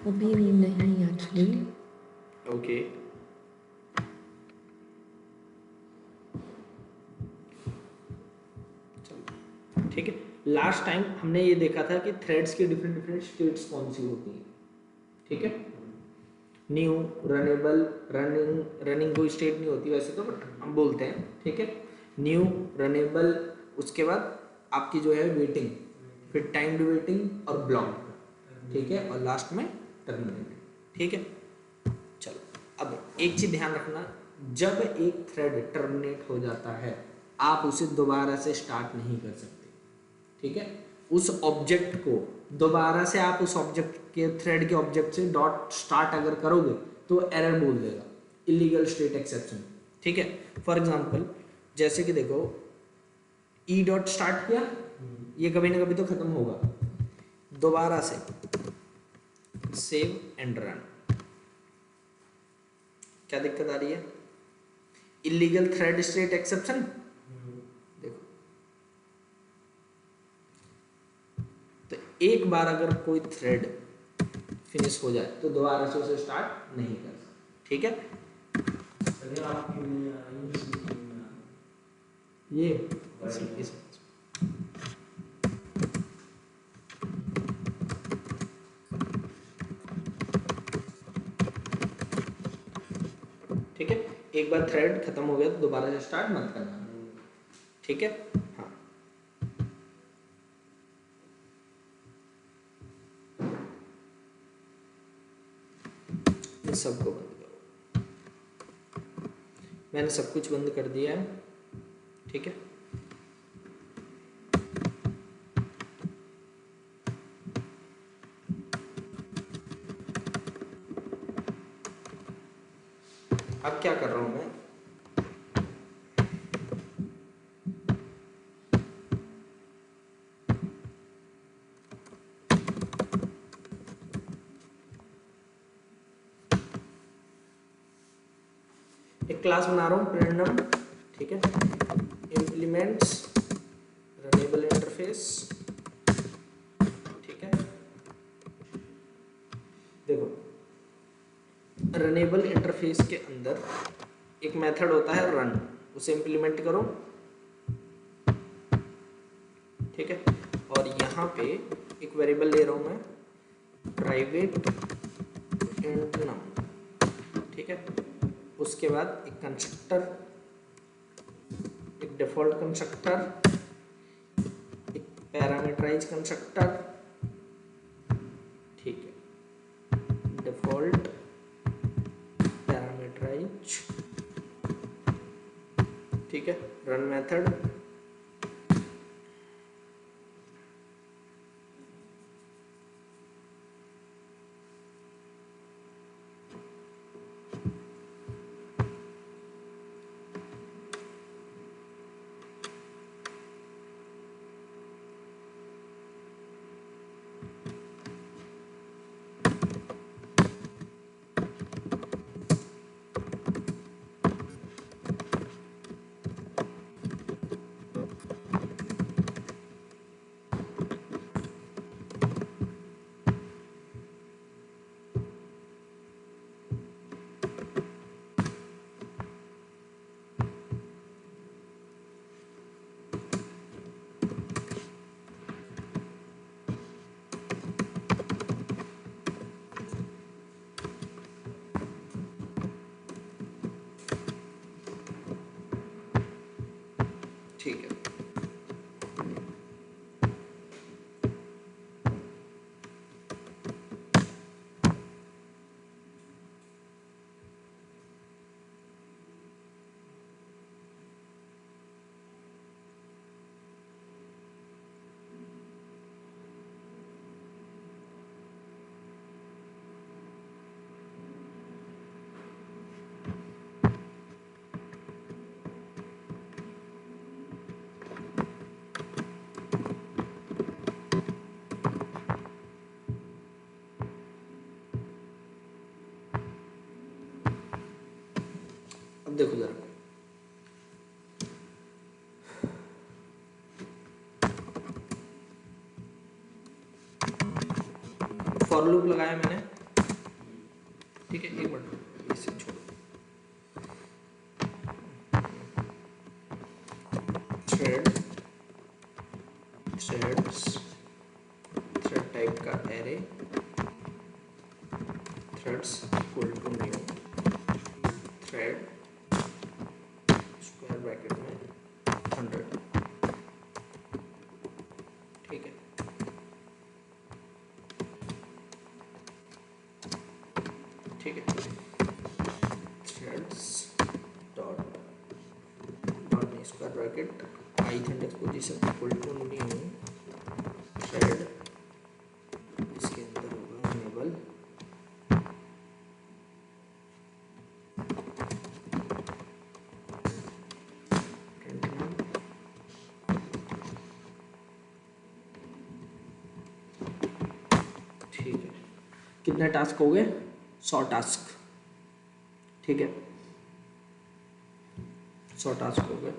अभी नहीं actually. Okay, चलो ठीक है। लास्ट टाइम हमने ये देखा था कि थ्रेड्स की डिफरेंट डिफरेंट स्टेट्स कौन सी होती हैं, ठीक है। न्यू, रनेबल, रनिंग, रनिंग कोई स्टेट नहीं होती वैसे तो, बट हम बोलते हैं, ठीक है। न्यू, रनेबल, उसके बाद आपकी जो है वेटिंग, फिर टाइम्ड वेटिंग और ब्लॉक, ठीक है, और लास्ट में टर्मिनेट, ठीक है। चलो अब एक चीज ध्यान रखना, जब एक थ्रेड टर्मिनेट हो जाता है आप उसे दोबारा से स्टार्ट नहीं कर सकते, ठीक है। उस ऑब्जेक्ट को दोबारा से आप उस ऑब्जेक्ट के थ्रेड के ऑब्जेक्ट से डॉट स्टार्ट अगर करोगे तो एरर बोल देगा, इलीगल स्टेट एक्सेप्शन, ठीक है। फॉर एग्जांपल जैसे कि देखो ई डॉट स्टार्ट किया, ये कभी ना कभी तो खत्म होगा, दोबारा से सेव एंड रन, क्या दिक्कत आ रही है? इलीगल थ्रेड स्टेट एक्सेप्शन, देखो तो एक बार अगर कोई थ्रेड फिनिश हो जाए तो दोबारा से उसे स्टार्ट नहीं कर सकते, ठीक है। ये इस ठीक है, एक बार थ्रेड खत्म हो गया तो दोबारा से स्टार्ट मत करना, ठीक है। हाँ, इस सबको बंद करो, मैंने सब कुछ बंद कर दिया है, ठीक है। अब क्या कर रहा हूं मैं, एक क्लास बना रहा हूँ रैंडम, ठीक है, इम्प्लीमेंट्स रनेबल इंटरफेस, ठीक है। देखो रनेबल इंटरफेस के अंदर एक मेथड होता है रन, उसे इम्प्लीमेंट करो, ठीक है। और यहाँ पे एक वेरिएबल ले रहा हूँ मैं, प्राइवेट इंट नम, ठीक है। उसके बाद एक कंस्ट्रक्टर, एक डिफॉल्ट कंस्ट्रक्टर, एक पैरामीटराइज कंस्ट्रक्टर, ठीक है, डिफॉल्ट पैरामीटराइज, ठीक है, रन मेथड, ठीक है। अब देखो जरा, फॉर लूप लगाया मैंने, ठीक है, एक मिनट इसे छोड़ो। थ्रेड्स थ्रेड टाइप का array, threads equal to new thread square bracket में 100, ठीक है। ठीक है, threads dot square bracket ith index position equal to new thread, इसके अंदर होगा इनेबल ठीक है। कितने टास्क हो गए? 100 टास्क, ठीक है, 100 टास्क हो गए।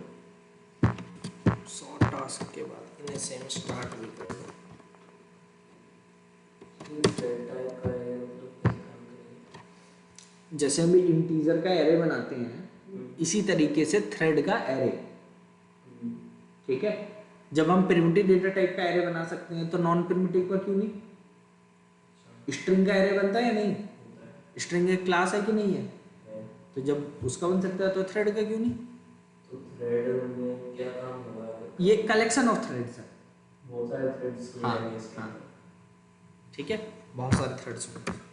100 टास्क के बाद इन्हें सेम स्टार्ट भी कर दो। जैसे हम इंटीजर का एरे बनाते हैं इसी तरीके से थ्रेड का एरे, ठीक है। जब हम प्रिमिटिव डेटा टाइप का एरे बना सकते हैं तो नॉन प्रिमिटिव का क्यों नहीं? स्ट्रिंग का एरे बनता है या नहीं? स्ट्रिंग एक क्लास है कि नहीं है? तो जब उसका बन सकता है तो थ्रेड का क्यों नहीं? तो थ्रेड में क्या काम होगा? ये कलेक्शन ऑफ थ्रेड्स है, बहुत सारे थ्रेड्स हाँ, हैं इसके हाँ, अंदर। ठीक है, बहुत सारे थ्रेड्स होंगे।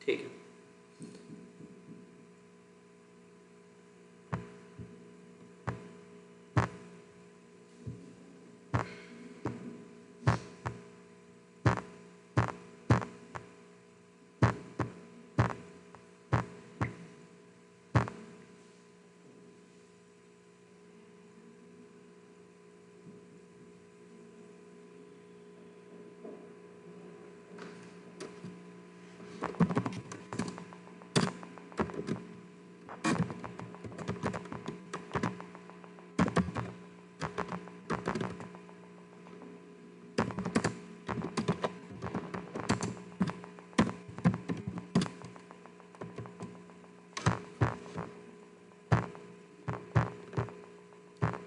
ठीक है,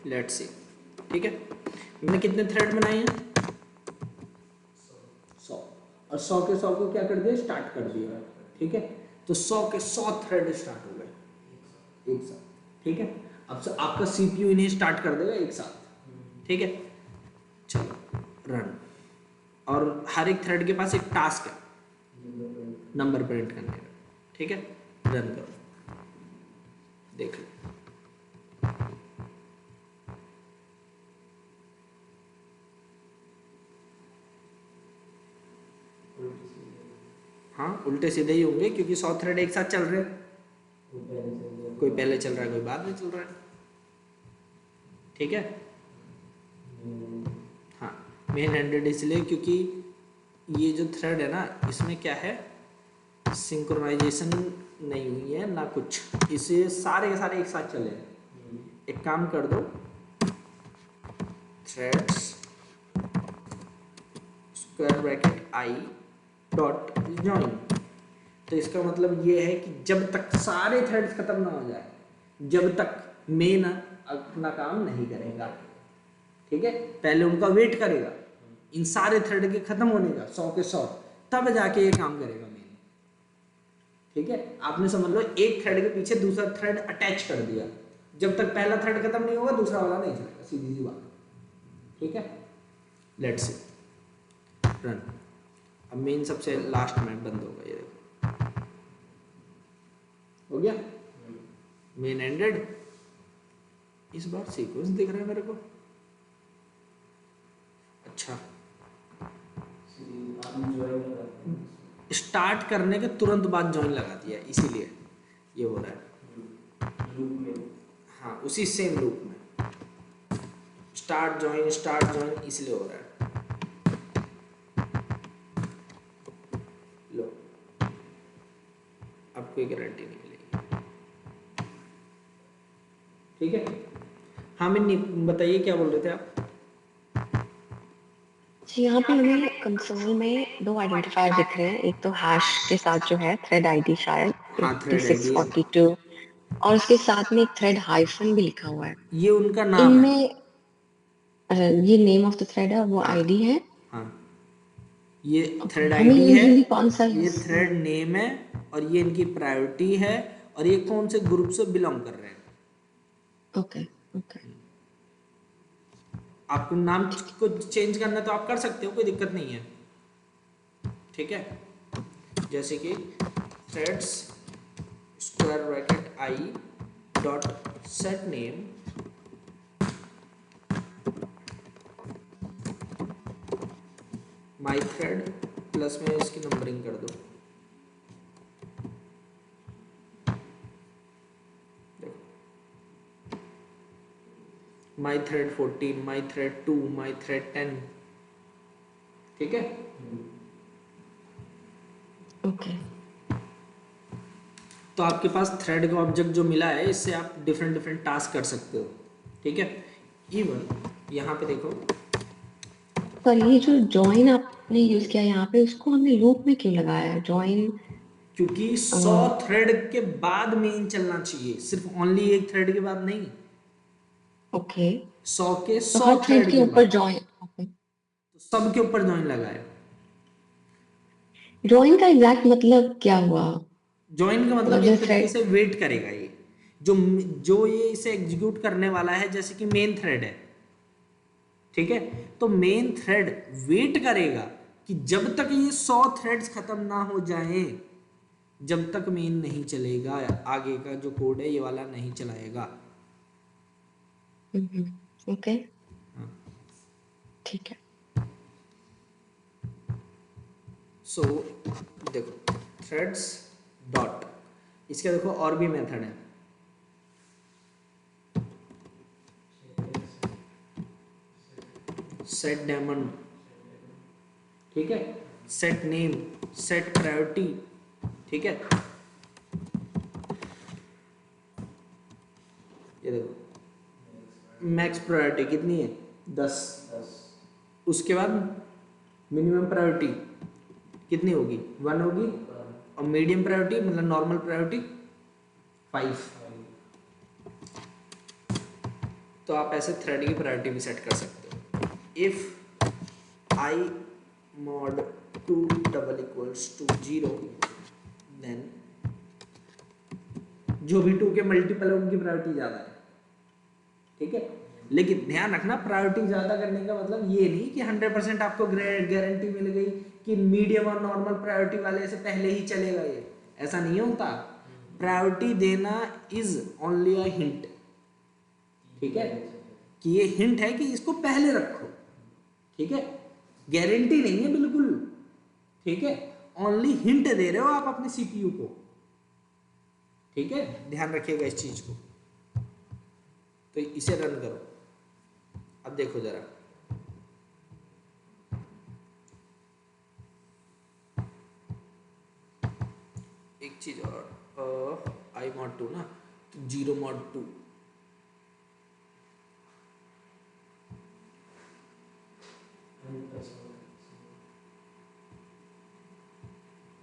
लेट्स सी, ठीक है। हमने कितने थ्रेड बनाए हैं? 100, और 100 के 100 को क्या कर दिया? स्टार्ट कर दिया, ठीक है। तो 100 के 100 थ्रेड स्टार्ट हो गए एक साथ, ठीक है। अब से आपका सीपीयू इन्हें स्टार्ट कर देगा एक साथ, ठीक है। चलो रन, और हर एक थ्रेड के पास एक टास्क है नंबर प्रिंट करने का, ठीक है। रन करो, देख लो। हाँ, उल्टे सीधे ही होंगे क्योंकि 100 थ्रेड एक साथ चल रहे हैं, कोई पहले चल रहा है कोई बाद में चल रहा है, ठीक है। हाँ, मेन हैंडेड इसलिए क्योंकि ये जो थ्रेड है ना इसमें क्या है, सिंक्रोनाइजेशन नहीं हुई है ना कुछ, इसे सारे के सारे एक साथ चले। एक काम कर दो, threads square bracket I dot join, तो इसका मतलब ये है कि जब तक सारे थ्रेड्स खत्म ना हो जाए, जब तक मेन अपना काम नहीं करेगा, ठीक है, पहले उनका वेट करेगा इन सारे थ्रेड के खत्म होने का 100 के 100, तब जाके ये काम करेगा मेन, ठीक है। आपने समझ लो एक थ्रेड के पीछे दूसरा थ्रेड अटैच कर दिया, जब तक पहला थ्रेड खत्म नहीं होगा दूसरा वाला नहीं चलेगा, सीधी सी बात, ठीक है। Let's see, run. अब मेन सबसे लास्ट में बंद होगा, ये देखो हो गया, मेन एंडेड। इस बार सीक्वेंस दिख रहा है मेरे को, अच्छा। स्टार्ट करने के तुरंत बाद जॉइन लगा दिया इसीलिए ये हो रहा है, हाँ उसी सेम लूप में स्टार्ट जॉइन इसलिए हो रहा है। लो, अब कोई गारंटी नहीं। ठीक है। हाँ मिन्नी बताइए क्या बोल रहे थे आप? जी यहाँ पे हमें कंसोल में दो आइडेंटिफायर दिख रहे हैं, एक तो हैश के साथ जो है थ्रेड आईडी शायद हाँ थ्रेड आईडी है, 8642 और उसके साथ में एक थ्रेड हाइफन भी लिखा हुआ है। ये उनका नाम है। इनमें ये नेम ऑफ द थ्रेड है और वो हाँ आईडी है। हाँ, ये ओके थ्रेड हमें आईडी है, यूजुअली कौन सा ये यूज थ्रेड नेम है, और ये इनकी प्रायोरिटी है, और ये कौन से ग्रुप से बिलोंग कर रहे हैं। ओके ओके आपको नाम ठीक है। को चेंज करना है तो आप कर सकते हो, कोई दिक्कत नहीं है। ठीक है, जैसे कि threads square bracket I dot set name my thread plus में इसकी नंबरिंग कर दो। माई थ्रेड 14, माई थ्रेड 2, माई थ्रेड 10। ठीक है, ओके तो आपके पास थ्रेड का ऑब्जेक्ट जो मिला है, इससे आप डिफरेंट डिफरेंट टास्क कर सकते हो। ठीक है, इवन यहाँ पे देखो, पर ये जो जॉइन आपने यूज किया यहाँ पे उसको हमने लूप में क्यों लगाया है जॉइन? क्योंकि 100 थ्रेड के बाद मेन चलना चाहिए, सिर्फ ओनली एक थ्रेड के बाद नहीं, ओके 100 के तो 100 हर थ्रेड थ्रेड के के ऊपर बाद। जॉइन। ओके तो सब के ऊपर जॉइन लगाए। जॉइन का एग्जैक्ट मतलब क्या हुआ? जॉइन का मतलब मतलब एक जैसे तरीके थ्रेड। से वेट करेगा ये, जो जो ये इसे एग्जीक्यूट करने वाला है, जैसे कि मेन थ्रेड है। ठीक है, तो मेन थ्रेड वेट करेगा कि जब तक ये 100 थ्रेड्स खत्म ना हो जाएं, जब तक मेन नहीं चलेगा, आगे का जो कोड है ये वाला नहीं चलाएगा। ओके ठीक है। सो देखो, थ्रेड्स डॉट, इसके देखो और भी मेथड है। सेट डेमन, ठीक है, सेट नेम, सेट प्रायोरिटी। ठीक है, ये देखो मैक्स प्रायोरिटी कितनी है, 10। उसके बाद मिनिमम प्रायोरिटी कितनी होगी, 1 होगी, और मीडियम प्रायोरिटी मतलब नॉर्मल प्रायोरिटी 5। तो आप ऐसे थ्रेड की प्रायोरिटी भी सेट कर सकते हो। If I mod 2 double equals to 0, then जो भी 2 के मल्टीपल है उनकी प्रायोरिटी ज़्यादा है। ठीक है, लेकिन ध्यान रखना, प्रायोरिटी ज़्यादा करने का मतलब ये नहीं कि 100% आपको गारंटी मिल गई कि मीडियम और नॉर्मल प्रायोरिटी वाले से पहले ही चलेगा, ये ऐसा नहीं होता। प्रायोरिटी देना इज ओनली अ हिंट। ठीक है, कि ये हिंट है कि इसको पहले रखो। ठीक है, गारंटी नहीं है बिल्कुल। ठीक है, ओनली हिंट दे रहे हो आप अपने सीपीयू को। ठीक है, ध्यान रखिएगा इस चीज को। तो इसे रन करो, अब देखो जरा, एक चीज और, आई मॉड 2 ना, तो 0 मॉड 2,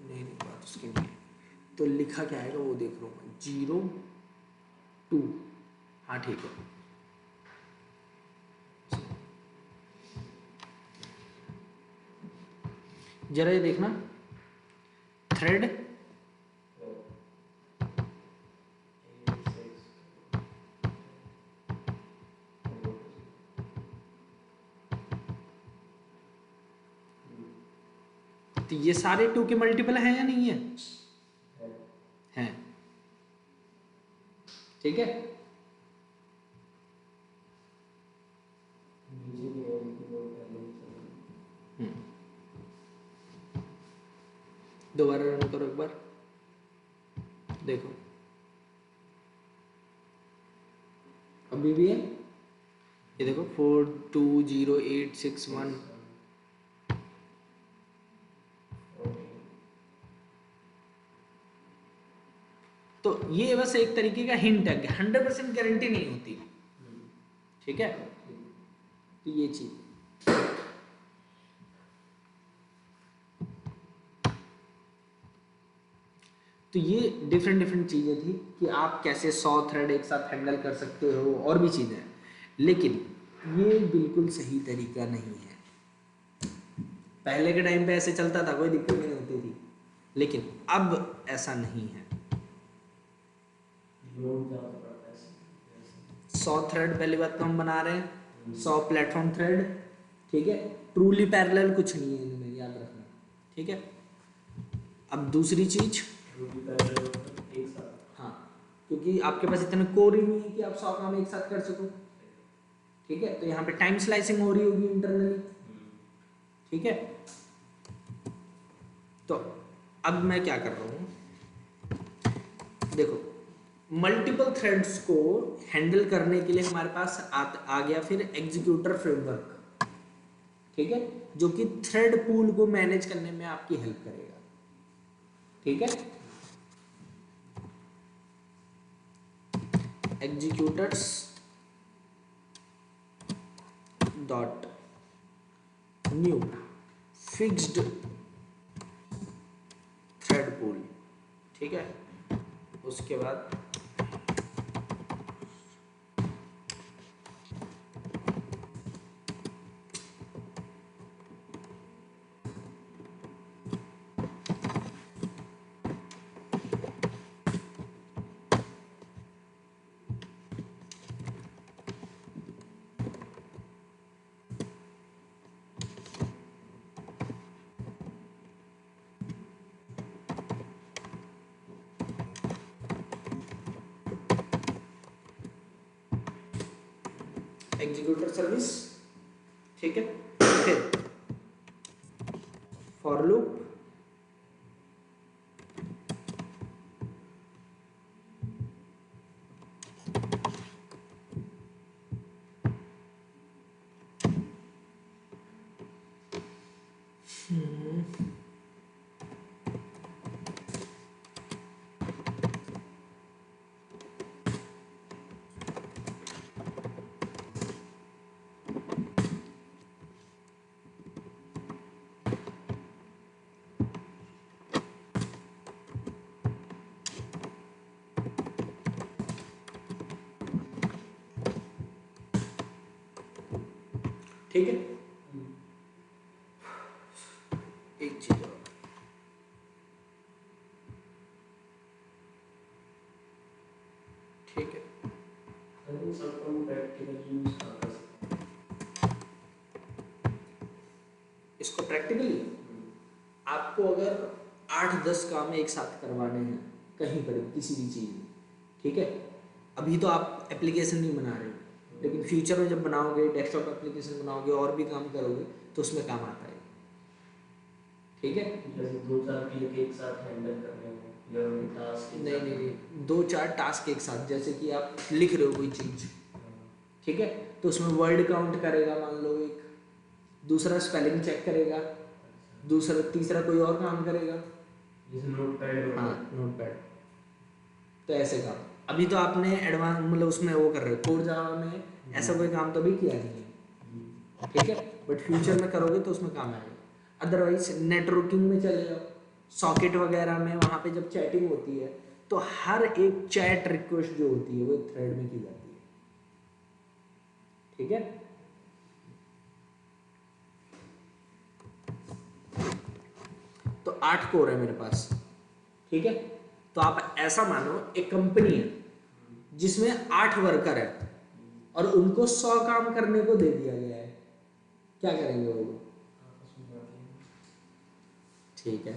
नहीं बात उसकी नहीं है। तो लिखा क्या आएगा वो देख रहा हूँ मैं, 0 2। हाँ ठीक है, जरा ये देखना, थ्रेड तो ये सारे 2 के मल्टीपल हैं या नहीं है? हैं। ठीक है, दोबारा रन करो एक बार, देखो अभी भी है। ये देखो 420861, तो तो ये बस एक तरीके का हिंट है, 100% गारंटी नहीं होती, ठीक है। तो ये चीज, तो ये डिफरेंट डिफरेंट चीजें थी कि आप कैसे 100 थ्रेड एक साथ हैंडल कर सकते हो, और भी चीजें हैं, लेकिन ये बिल्कुल सही तरीका नहीं है। पहले के टाइम पे ऐसे चलता था, कोई दिक्कत नहीं होती थी, लेकिन अब ऐसा नहीं है। लोड ज़्यादा पड़ता है ऐसे। 100 थ्रेड पहली बात तो हम बना रहे हैं, 100 प्लेटफॉर्म थ्रेड, ठीक है। ट्रूली पैरेलल कुछ नहीं है इनमें, याद रखना, ठीक है। अब दूसरी चीज, ट्रूली पैरेलल मतलब एक साथ। हाँ, क्योंकि आपके पास इतने कोर ही नहीं है कि आप 100 काम एक साथ कर सको, ठीक है। तो यहाँ पे टाइम स्लाइसिंग हो रही होगी इंटरनली, ठीक है। तो अब मैं क्या कर रहा हूँ, देखो, मल्टीपल थ्रेड्स को हैंडल करने के लिए हमारे पास आ गया फिर एग्जीक्यूटर फ्रेमवर्क, ठीक है, जो कि थ्रेड पूल को मैनेज करने में आपकी हेल्प करेगा, ठीक है। Executors dot new fixed thread pool, ठीक है। उसके बाद एग्जीक्यूटर सर्विस, ठीक है। फिर फॉर लूप, ठीक है। एक चीज और, ठीक है। इन सबको हम प्रैक्टिकल यूज कर सकते इसको प्रैक्टिकली आपको अगर 8-10 काम एक साथ करवाने हैं कहीं पर किसी भी चीज़ में, ठीक है। अभी तो आप एप्लीकेशन नहीं बना रहे हो, लेकिन फ्यूचर में जब बनाओगे, डेस्कटॉप एप्लीकेशन बनाओगे और भी काम करोगे, तो उसमें काम आता है, ठीक है। हैं। जैसे 2-4 क्लिक एक साथ हैंडल करने में या टास्क नहीं नहीं नहीं, 2-4 टास्क एक साथ, जैसे कि आप लिख रहे हो कोई चीज़, ठीक है, तो उसमें वर्ड काउंट करेगा मान लो एक, दूसरा स्पेलिंग चेक करेगा, दूसरा तीसरा कोई और काम करेगा, जैसे नोटपैड। हाँ नोटपैड। तो ऐसे काम अभी तो आपने एडवांस मतलब उसमें वो कर रहे हो, कोड जावा में ऐसा कोई काम तो अभी किया नहीं है, ठीक है, बट फ्यूचर में करोगे तो उसमें काम आएगा। अदरवाइज नेटवर्किंग में चले जाओ, सॉकेट वगैरह में, वहाँ पे जब चैटिंग होती है तो हर एक चैट रिक्वेस्ट जो होती है वो एक थ्रेड में की जाती है, ठीक है। तो 8 कोर है मेरे पास, ठीक है। तो आप ऐसा मानो एक कंपनी है जिसमें 8 वर्कर है और उनको 100 काम करने को दे दिया गया है, क्या करेंगे वो लोग? ठीक है,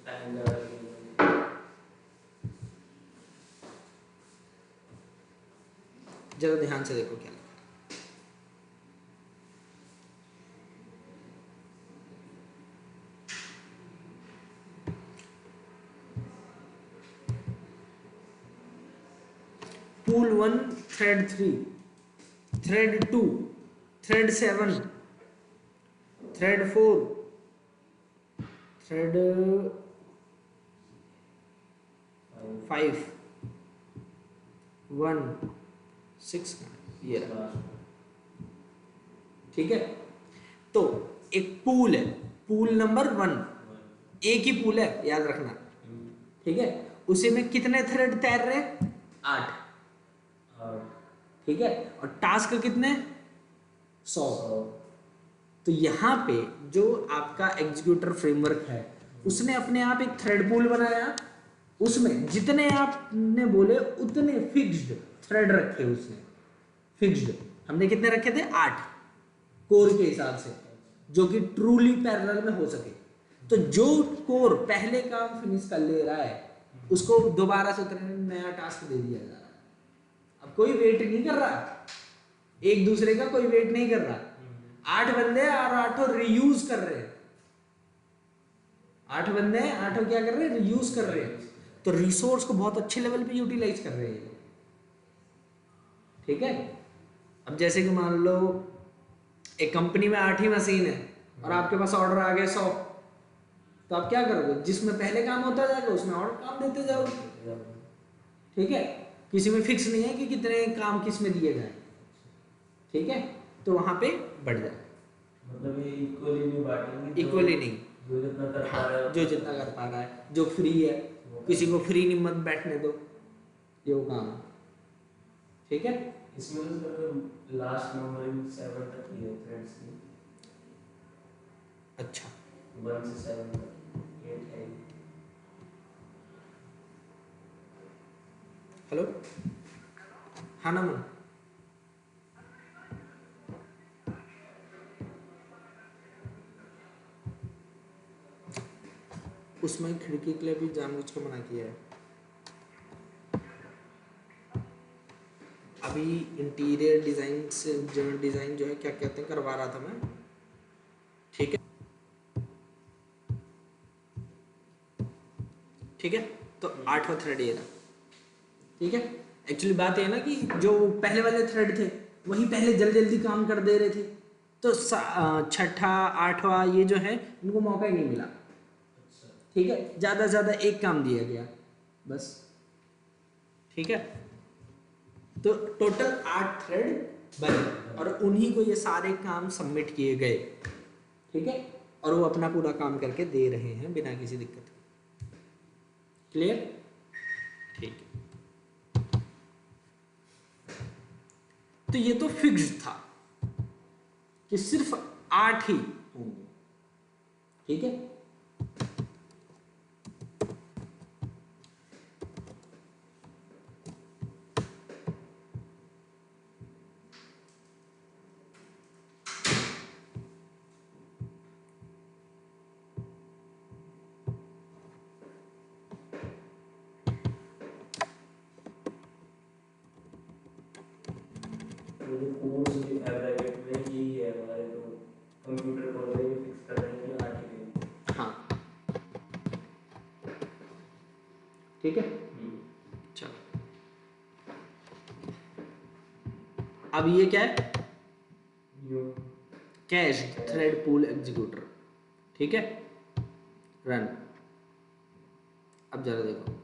टाइम ज़्यादा लगेगा। जरा ध्यान से देखो क्या लिखा है। Pool 1 thread 3, thread 2 thread 7, thread 4 thread 5 1 6 ये रहा, ठीक है। तो एक पूल है, पूल नंबर 1, एक ही पूल है याद रखना, ठीक है। उसी में कितने थ्रेड तैर रहे हैं? 8, ठीक है। और टास्क कितने? 100। तो यहाँ पे जो आपका एग्जीक्यूटर फ्रेमवर्क है उसने अपने आप एक थ्रेड पूल बनाया, उसमें जितने आपने बोले उतने फिक्स्ड थ्रेड रखे उसने, फिक्स्ड। हमने कितने रखे थे? 8 कोर के हिसाब से, जो कि ट्रूली पैरेलल में हो सके। तो जो कोर पहले काम फिनिश कर ले रहा है उसको दोबारा से उतने नया टास्क दे दिया जा रहा है। अब कोई वेट नहीं कर रहा, एक दूसरे का कोई वेट नहीं कर रहा। 8 बंदे और 8 रीयूज कर रहे हैं, 8 बंदे हैं, 8 क्या कर रहे हैं? रीयूज कर रहे हैं। तो रिसोर्स को बहुत अच्छे लेवल पे यूटिलाइज कर रहे हैं, ठीक है। अब जैसे कि मान लो एक कंपनी में 8 ही मशीन है और आपके पास ऑर्डर आ गए 100, तो आप क्या करोगे? जिसमें पहले काम होता जाएगा उसमें और काम देते जाओगे, ठीक है। किसी में फिक्स नहीं है कि कितने काम किस में दिए जाए, ठीक है। तो वहां पे बढ़ जाए, मतलब ये इक्वली नहीं बांटेंगे, इक्वली नहीं, जो जितना कर पा हाँ, रहा है जो जितना कर पा रहा है, जो फ्री है, किसी को फ्री नहीं मत बैठने दो, ये वो काम, ठीक है। इसमें तो सर लास्ट नंबरिंग 7 तक ही है थ्रेड्स की, अच्छा 1 से 7 तक 8 है। हेलो, हाँ नमन, उसमें खिड़की के लिए भी जानबूझ के मना किया है। अभी इंटीरियर डिजाइन से जो डिजाइन जो है क्या कहते हैं करवा रहा था मैं, ठीक है, ठीक है। तो 8वां थ्रेड ये रहा, ठीक है। एक्चुअली बात ये है ना कि जो पहले वाले थ्रेड थे वही पहले जल्दी जल्दी काम कर दे रहे थे, तो 6ठा 8वां ये जो है इनको मौका ही नहीं मिला, ठीक है। ज़्यादा से ज़्यादा एक काम दिया गया बस, ठीक है। तो टोटल 8 थ्रेड बने और उन्हीं को ये सारे काम सबमिट किए गए, ठीक है। और वो अपना पूरा काम करके दे रहे हैं बिना किसी दिक्कत के, क्लियर, ठीक है। तो ये तो फिक्स्ड था कि सिर्फ 8 ही होंगे, ठीक है। तो जो कोर्स भी ब्रैकेट में यही है हमारे, तो कंप्यूटर कोड में फिक्स कर रहे हैं कि 8 ही है। हाँ ठीक है, चलो। अब ये क्या है? कैश थ्रेड पूल एग्जीक्यूटर, ठीक है, रन। अब जरा देखो,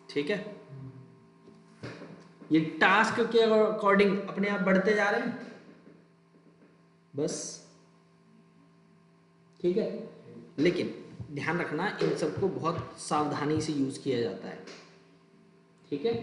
ठीक है। ये टास्क के अकॉर्डिंग अपने आप बढ़ते जा रहे हैं बस, ठीक है। लेकिन ध्यान रखना इन सबको बहुत सावधानी से यूज किया जाता है, ठीक है।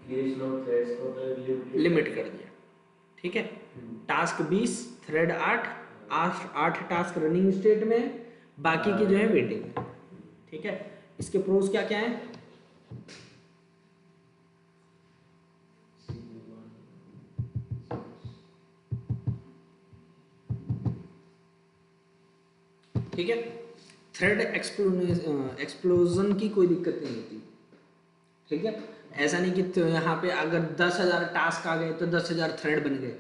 क्रिएशन ऑफ थ्रेड्स को तो लिमिट कर दिया, ठीक है। Task 20, thread 8, 8 task running state में, बाकी के जो है वेटिंग में, ठीक है। इसके प्रोज क्या क्या है? ठीक है, थ्रेड एक्सप्लोजन की कोई दिक्कत नहीं होती, ठीक है। ऐसा नहीं कि यहाँ पे अगर 10,000 टास्क आ गए तो 10,000 थ्रेड बन गए,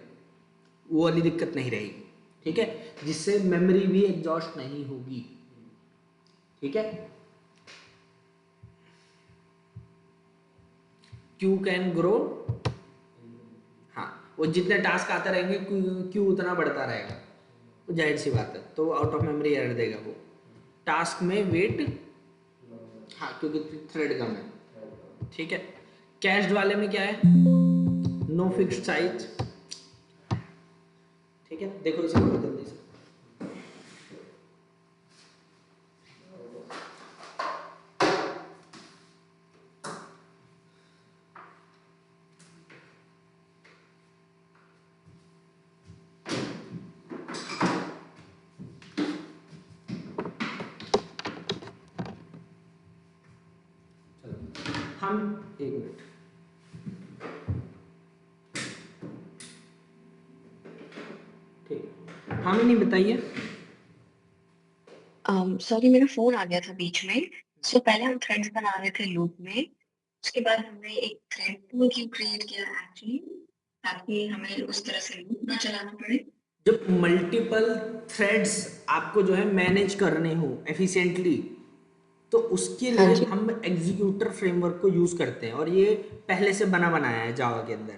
वो वाली दिक्कत नहीं रहेगी, ठीक है। जिससे मेमोरी भी एग्जॉस्ट नहीं होगी, ठीक है। क्यू कैन ग्रो, हाँ, वो जितने टास्क आते रहेंगे क्यू उतना बढ़ता रहेगा, वो जाहिर सी बात है, तो आउट ऑफ मेमोरी एरर देगा वो। टास्क में वेट, हाँ, क्योंकि थ्रेड कम है, ठीक है। कैश्ड वाले में क्या है? नो फिक्स्ड साइज, ठीक है। देखो इसे जल्दी से, हम एक मिनट, ठीक, हम नहीं बताइए। सॉरी मेरा फोन आ गया था बीच में। सो पहले हम थ्रेड्स बना रहे थे लूप में, उसके बाद हमने एक थ्रेड पूल क्यों क्रिएट किया एक्चुअली, ताकि हमें उस तरह से लूप ना चलाना पड़े। जब मल्टीपल थ्रेड्स आपको जो है मैनेज करने हो एफिशिएंटली, तो उसके हाँ लिए जी। हम एग्जीक्यूटर फ्रेमवर्क को यूज करते हैं, और ये पहले से बना बनाया है जावा के अंदर।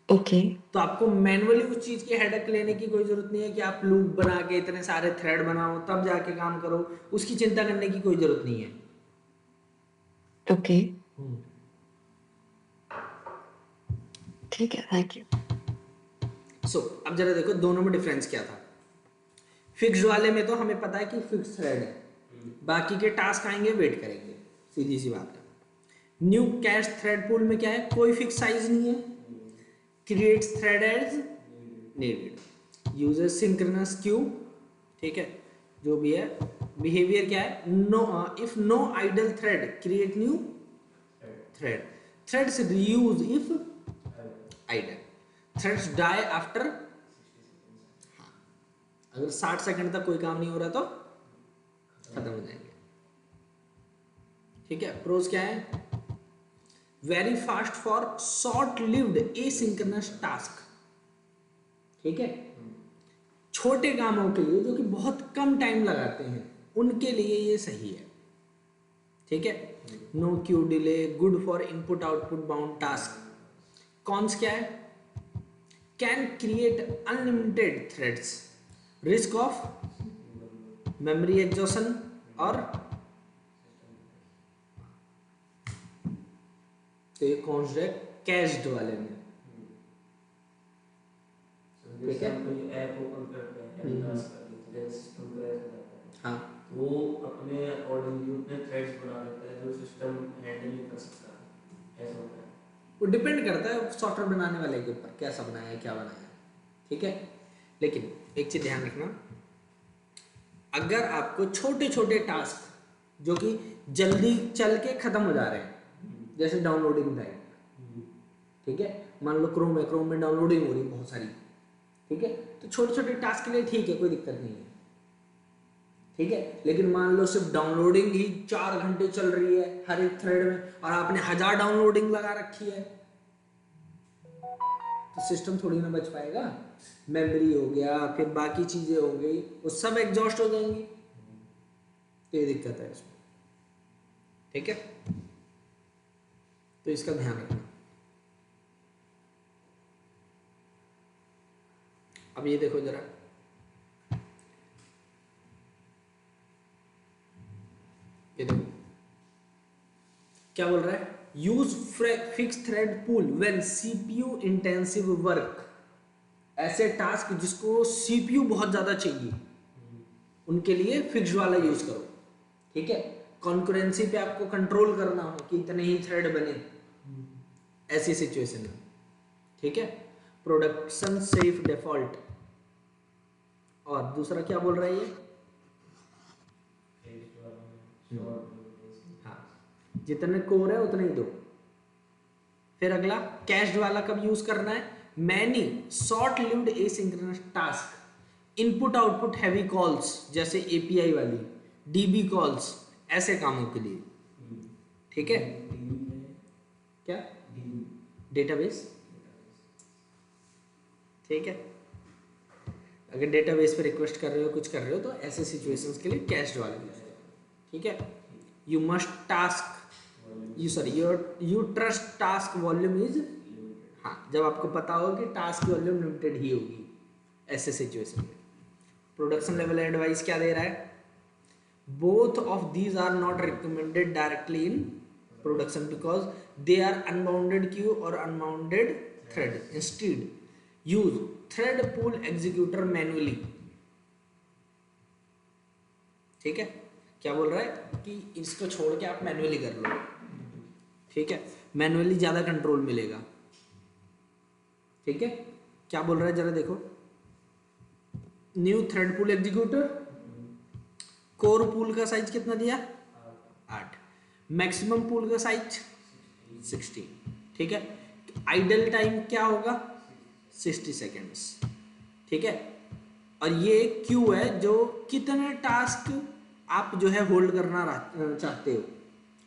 ओके। तो आपको मैनुअली उस चीज की हेडेक लेने की कोई जरूरत नहीं है कि आप लूप बना के इतने सारे थ्रेड बनाओ तब जाके काम करो, उसकी चिंता करने की कोई जरूरत नहीं है। ओके ठीक है, थैंक यू। सो अब जरा देखो दोनों में डिफरेंस क्या था। फिक्स्ड वाले में तो हमें पता है कि फिक्स थ्रेड है, बाकी के टास्क आएंगे वेट करेंगे, सीधी सी बात है। न्यू कैश थ्रेड पूल में क्या है? कोई फिक्स साइज नहीं है, creates thread as needed, uses synchronous queue, ठीक है। जो भी है बिहेवियर क्या है? No, if no idle thread create new thread, threads reuse if idle, threads die after, अगर 60 सेकंड तक कोई काम नहीं हो रहा तो खत्म हो जाएंगे, ठीक है। प्रोज क्या है? Very fast for short lived asynchronous task, ठीक है। छोटे कामों के लिए जो कि बहुत कम टाइम लगाते हैं उनके लिए ये सही है, ठीक है। No queue delay, good for input output bound task. Cons क्या है? Can create unlimited threads, risk of memory exhaustion, और तो ये कौन से कैश्ड वाले में, ठीक है। कोई ऐप ओपन करते हैं टास्क करते हैं, सिस्टम क्रैश हो जाता है, हाँ, वो अपने अकॉर्डिंगली उतने थ्रेड्स बना देता है जो सिस्टम हैंडल नहीं कर सकता, ऐसा होता है। वो डिपेंड करता है सॉफ्टवेयर बनाने वाले के ऊपर, कैसा बनाया है क्या बनाया है, ठीक है। लेकिन एक चीज ध्यान रखना, अगर आपको छोटे छोटे टास्क जो कि जल्दी चल के खत्म हो जा रहे हैं, जैसे डाउनलोडिंग टाइम, ठीक है, मान लो क्रोम में डाउनलोडिंग हो रही है बहुत सारी, ठीक है, तो छोटे छोटे टास्क के लिए ठीक है, कोई दिक्कत नहीं है, ठीक है। लेकिन मान लो सिर्फ डाउनलोडिंग ही 4 घंटे चल रही है हर एक थ्रेड में, और आपने 1000 डाउनलोडिंग लगा रखी है, तो सिस्टम थोड़ी ना बच पाएगा। मेमोरी हो गया, फिर बाकी चीजें हो गई, वो सब एग्जॉस्ट हो जाएंगी, तो ये दिक्कत है इसमें, ठीक है। तो इसका ध्यान रखना। अब ये देखो जरा, ये देखो क्या बोल रहा है? Use fix thread pool when CPU intensive work, ऐसे टास्क जिसको सीपीयू बहुत ज्यादा चाहिए उनके लिए फिक्स वाला यूज करो, ठीक है। कॉन्करेंसी पे आपको कंट्रोल करना हो कि इतने ही थ्रेड बने, ऐसी सिचुएशन में, ठीक है। प्रोडक्शन सेफ डिफॉल्ट, और दूसरा क्या बोल रहा है ये, हाँ जितने कोर है उतने ही दो। फिर अगला कैश्ड वाला कब यूज करना है, many short lived asynchronous task, input output heavy calls जैसे एपीआई वाली, डीबी कॉल्स, ऐसे कामों के लिए, ठीक है। क्या डेटाबेस, ठीक है। अगर डेटाबेस पे रिक्वेस्ट कर रहे हो, कुछ कर रहे हो, तो ऐसे सिचुएशंस के लिए कैश्ड वाला यूज करो, ठीक है। You must task you trust task volume is, हाँ जब आपको पता हो कि टास्क वॉल्यूम लिमिटेड ही होगी, ऐसे सिचुएशन में। प्रोडक्शन लेवल एडवाइस क्या दे रहा है, both of these are not recommended directly in production because they are unbounded queue और unbounded thread, instead use thread pool executor manually, ठीक है। क्या बोल रहा है कि इसको छोड़ के आप मैन्युअली कर लो, ठीक है, मैन्युअली ज्यादा कंट्रोल मिलेगा, ठीक है। क्या बोल रहा है जरा देखो, new thread pool executor, core pool का साइज कितना दिया 8, मैक्सिमम पूल का साइज 16, ठीक है। आइडल टाइम क्या होगा 60 सेकेंड्स, ठीक है। और ये क्यू है जो कितने टास्क आप जो है होल्ड करना चाहते हो,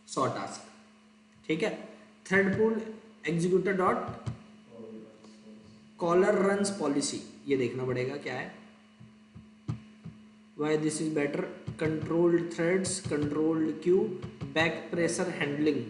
100 टास्क, ठीक है। Thread pool executor dot caller runs policy, ये देखना पड़ेगा क्या है, why this is better, controlled threads, controlled queue, back pressure handling,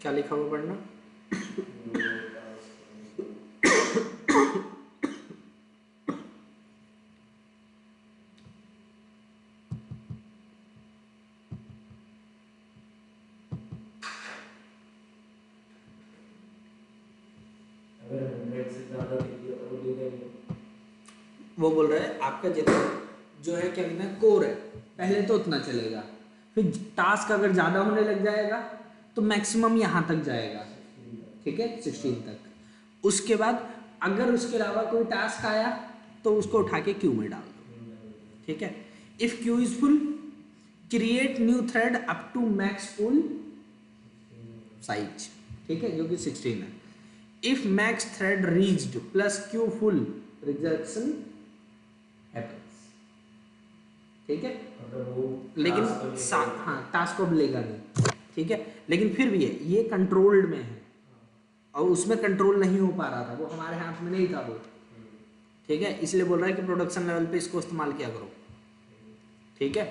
क्या लिखा हुआ पढ़ना, अगर 100 से ज़्यादा दिया तो वो देगा ही नहीं। वो बोल रहा है आपका जितना जो है क्या कहते हैं कोर है, पहले तो उतना चलेगा, फिर टास्क अगर ज़्यादा होने लग जाएगा तो मैक्सिमम यहाँ तक जाएगा, ठीक है 16 तक। उसके बाद अगर उसके अलावा कोई टास्क आया तो उसको उठा के क्यू में डाल दो, ठीक है। If queue is full create new thread up to max full size, ठीक है, जो कि 16 है। If max thread reached plus queue full rejection happens, ठीक है। मतलब वो लेकिन हाँ टास्क को लेगा नहीं, ठीक है, लेकिन फिर भी है ये कंट्रोल्ड में है और उसमें कंट्रोल नहीं हो पा रहा था, वो हमारे हाथ में नहीं था वो, ठीक है। इसलिए बोल रहा है कि प्रोडक्शन लेवल पे इसको इस्तेमाल किया करो, ठीक है।